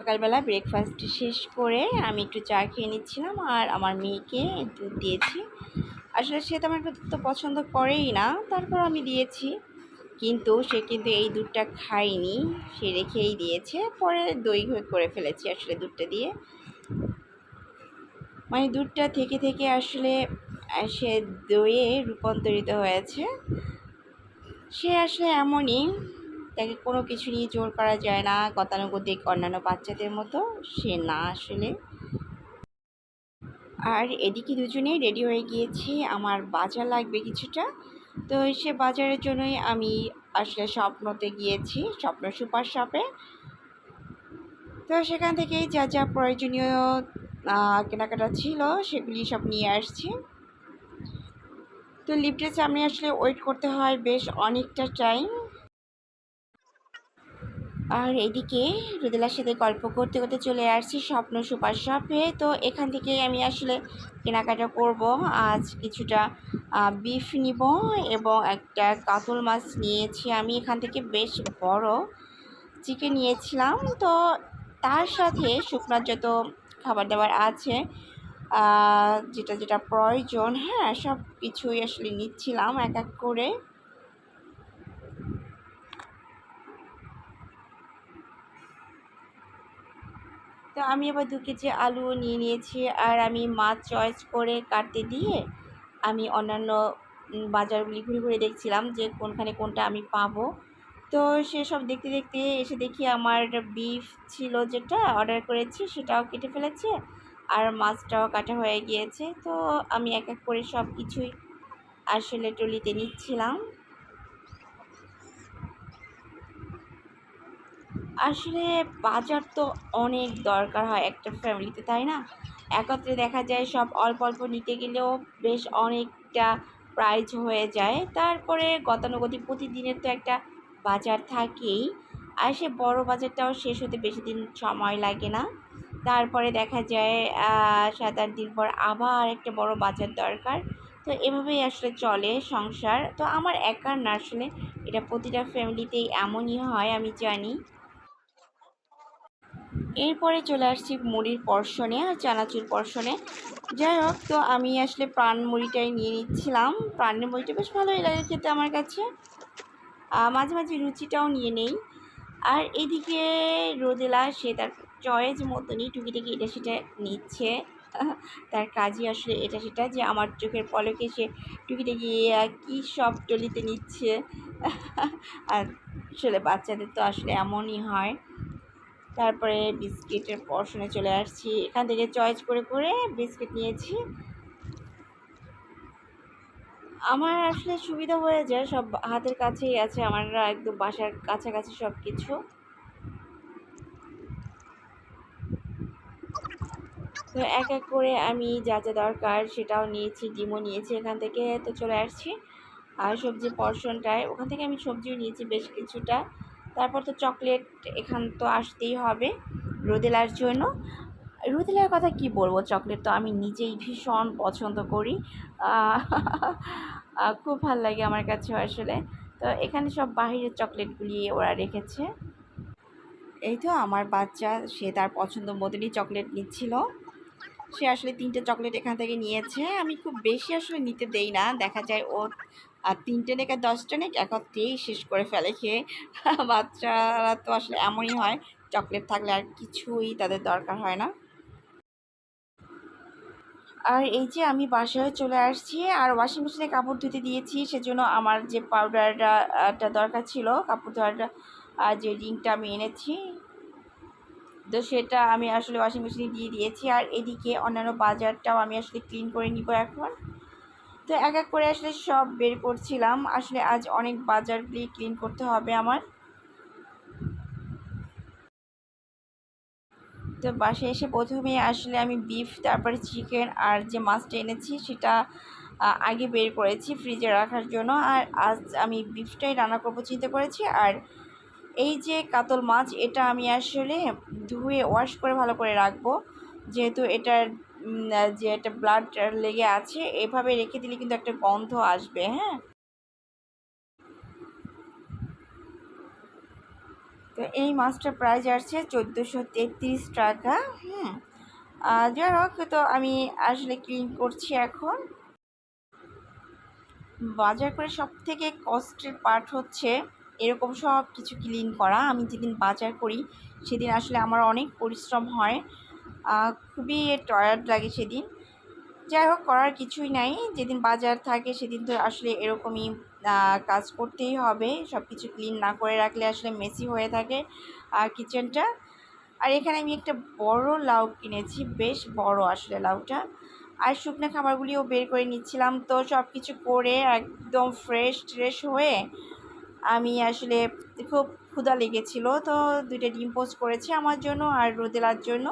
সকালবেলা ব্রেকফাস্ট শেষ করে আমি একটু চা খেয়ে নিচ্ছিলাম আর আমার মেয়েকে দুধ দিয়েছি। আসলে সে তেমন একটা দুধ তো পছন্দ করেই না, তারপর আমি দিয়েছি। কিন্তু সে কিন্তু এই দুধটা খায়নি, সে রেখেই দিয়েছে। পরে দই করে ফেলেছি আসলে দুধটা দিয়ে। মানে দুধটা থেকে থেকে আসলে সে দইয়ে রূপান্তরিত হয়েছে। সে আসলে এমনই, তাকে কোনো কিছু নিয়ে জোর করা যায় না, গতানুগতিক অন্যান্য বাচ্চাদের মতো সে না আসলে। আর এদিকে দুজনেই রেডি হয়ে গিয়েছি, আমার বাজার লাগবে কিছুটা। তো সে বাজারের জন্যই আমি আসলে স্বপ্নতে গিয়েছি, স্বপ্ন সুপার শপে। তো সেখান থেকেই যা যা প্রয়োজনীয় কেনাকাটা ছিল সেগুলি সব নিয়ে আসছি। তো লিফটের সামনে আসলে ওয়েট করতে হয় বেশ অনেকটা টাইম। আর এদিকে রুদেলার সাথে গল্প করতে করতে চলে আসছি স্বপ্ন সুপার শপে। তো এখান থেকে আমি আসলে কেনাকাটা করব। আজ কিছুটা বিফ নিব এবং একটা কাতল মাছ নিয়েছি আমি এখান থেকে, বেশ বড়। চিকেন নিয়েছিলাম। তো তার সাথে শুকনার যত খাবার দাবার আছে, যেটা যেটা প্রয়োজন, হ্যাঁ, সব কিছুই আসলে নিচ্ছিলাম এক এক করে। তো আমি আবার 2 কেজি আলুও নিয়ে নিয়েছি। আর আমি মাছ চয়েস করে কাটতে দিয়ে আমি অন্যান্য বাজারগুলি ঘুরে ঘুরে দেখছিলাম যে কোনখানে কোনটা আমি পাবো। তো সেসব দেখতে দেখতে এসে দেখি আমার বিফ ছিল যেটা অর্ডার করেছি সেটাও কেটে ফেলেছে, আর মাছটাও কাটা হয়ে গিয়েছে। তো আমি এক এক করে সব কিছুই আসলে ট্রলিতে নিচ্ছিলাম। আসলে বাজার তো অনেক দরকার হয় একটা ফ্যামিলিতে, তাই না? একত্রে দেখা যায় সব অল্প অল্প নিতে গেলেও বেশ অনেকটা প্রাইজ হয়ে যায়। তারপরে গতানুগতিক প্রতিদিনের তো একটা বাজার থাকেই। আর সে বড় বাজারটাও শেষ হতে বেশি দিন সময় লাগে না। তারপরে দেখা যায় 7-8 দিন পর আবার একটা বড় বাজার দরকার। তো এভাবেই আসলে চলে সংসার। তো আমার একার না আসলে, এটা প্রতিটা ফ্যামিলিতেই এমনই হয়, আমি জানি। এরপরে চলে আসছি মুড়ির পর্শনে আর চানাচুর পর্শনে। যাই হোক, তো আমি আসলে প্রাণ মুড়িটাই নিয়ে নিচ্ছিলাম। প্রাণের মুড়িটা বেশ ভালোই লাগে খেতে আমার কাছে। মাঝে মাঝে রুচিটাও নিয়ে নেই। আর এদিকে রোদেলা সে তার চয়েস মতনই টুকিটাকি এটা সেটা নিচ্ছে। তার কাজই আসলে এটা সেটা, যে আমার চোখের পলকে সে টুকিটাকি কী সব টলিতে নিচ্ছে। আর আসলে বাচ্চাদের তো আসলে এমনই হয়। তারপরে বিস্কিটের পর্শনে চলে আসছি। এখান থেকে চয়েস করে করে বিস্কিট নিয়েছি। আমার আসলে সুবিধা হয়ে যায়, সব হাতের কাছেই আছে আমার, একদম বাসার কাছাকাছি সব কিছু। তো এক এক করে আমি যা যা দরকার সেটাও নিয়েছি, ডিমও নিয়েছি এখান থেকে। তো চলে আসছি আর সবজি পর্শনটায়, ওখান থেকে আমি সবজিও নিয়েছি বেশ কিছুটা। তারপর তো চকলেট এখান তো আসতেই হবে রোদেলার জন্য। রুদেলার কথা কি বলবো, চকলেট তো আমি নিজেই ভীষণ পছন্দ করি। আহ, খুব ভাল লাগে আমার কাছে আসলে। তো এখানে সব বাহিরের চকলেটগুলি ওরা রেখেছে। এই তো আমার বাচ্চা, সে তার পছন্দ মতনই চকলেট নিচ্ছিল। সে আসলে 3টে চকলেট এখান থেকে নিয়েছে। আমি খুব বেশি আসলে নিতে দেই না, দেখা যায় ও 3টে নেক আর 10টা নেক একত্রেই শেষ করে ফেলে খেয়ে। বাচ্চারা তো আসলে এমনই হয়, চকলেট থাকলে আর কিছুই তাদের দরকার হয় না। আর এই যে আমি বাসায় চলে আসছি আর ওয়াশিং মেশিনে কাপড় ধুতে দিয়েছি, সেজন্য আমার যে পাউডারটা দরকার ছিল কাপড় ধোয়াটা, যে রিংটা আমি এনেছি, তো সেটা আমি আসলে ওয়াশিং মেশিনে দিয়ে দিয়েছি। আর এদিকে অন্যান্য বাজারটাও আমি আসলে ক্লিন করে নিব এখন। তো এক এক করে আসলে সব বের করছিলাম, আসলে আজ অনেক বাজারগুলি ক্লিন করতে হবে আমার। তো বাসায় এসে প্রথমে আসলে আমি বিফ, তারপরে চিকেন আর যে মাছটা এনেছি সেটা আগে বের করেছি ফ্রিজে রাখার জন্য। আর আজ আমি বিফটাই রান্না করবো চিন্তা করেছি। আর এই যে কাতল মাছ, এটা আমি আসলে ধুয়ে ওয়াশ করে ভালো করে রাখবো, যেহেতু এটার যে একটা ব্লাড লেগে আছে, এভাবে রেখে দিলে কিন্তু একটা গন্ধ আসবে। হ্যাঁ, তো এই মাছটার প্রাইস আসছে 1433 টাকা। যাই হোক, তো আমি আসলে ক্লিন করছি এখন। বাজার করে সবথেকে কষ্টের পার্ট হচ্ছে এরকম সব কিছু ক্লিন করা। আমি যেদিন বাজার করি সেদিন আসলে আমার অনেক পরিশ্রম হয়, খুবই টায়ার্ড লাগে সেদিন। যাই হোক, করার কিছুই নাই, যেদিন বাজার থাকে সেদিন তো আসলে এরকমই কাজ করতেই হবে। সব কিছু ক্লিন না করে রাখলে আসলে মেসি হয়ে থাকে কিচেনটা। আর এখানে আমি একটা বড় লাউ কিনেছি, বেশ বড় আসলে লাউটা। আর শুকনো খাবারগুলিও বের করে নিচ্ছিলাম। তো সব কিছু করে একদম ফ্রেশ হয়ে আমি আসলে, খুব ক্ষুধা লেগেছিল, তো 2টা ডিম পোস্ট করেছি আমার জন্য আর রোদেলার জন্য।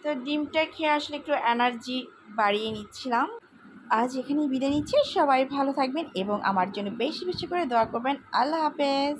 তো ডিমটা খেয়ে আসলে একটু এনার্জি বাড়িয়ে নিচ্ছিলাম। আজ এখানেই বিদায় নিচ্ছি। সবাই ভালো থাকবেন এবং আমার জন্য বেশি বেশি করে দোয়া করবেন। আল্লাহ হাফেজ।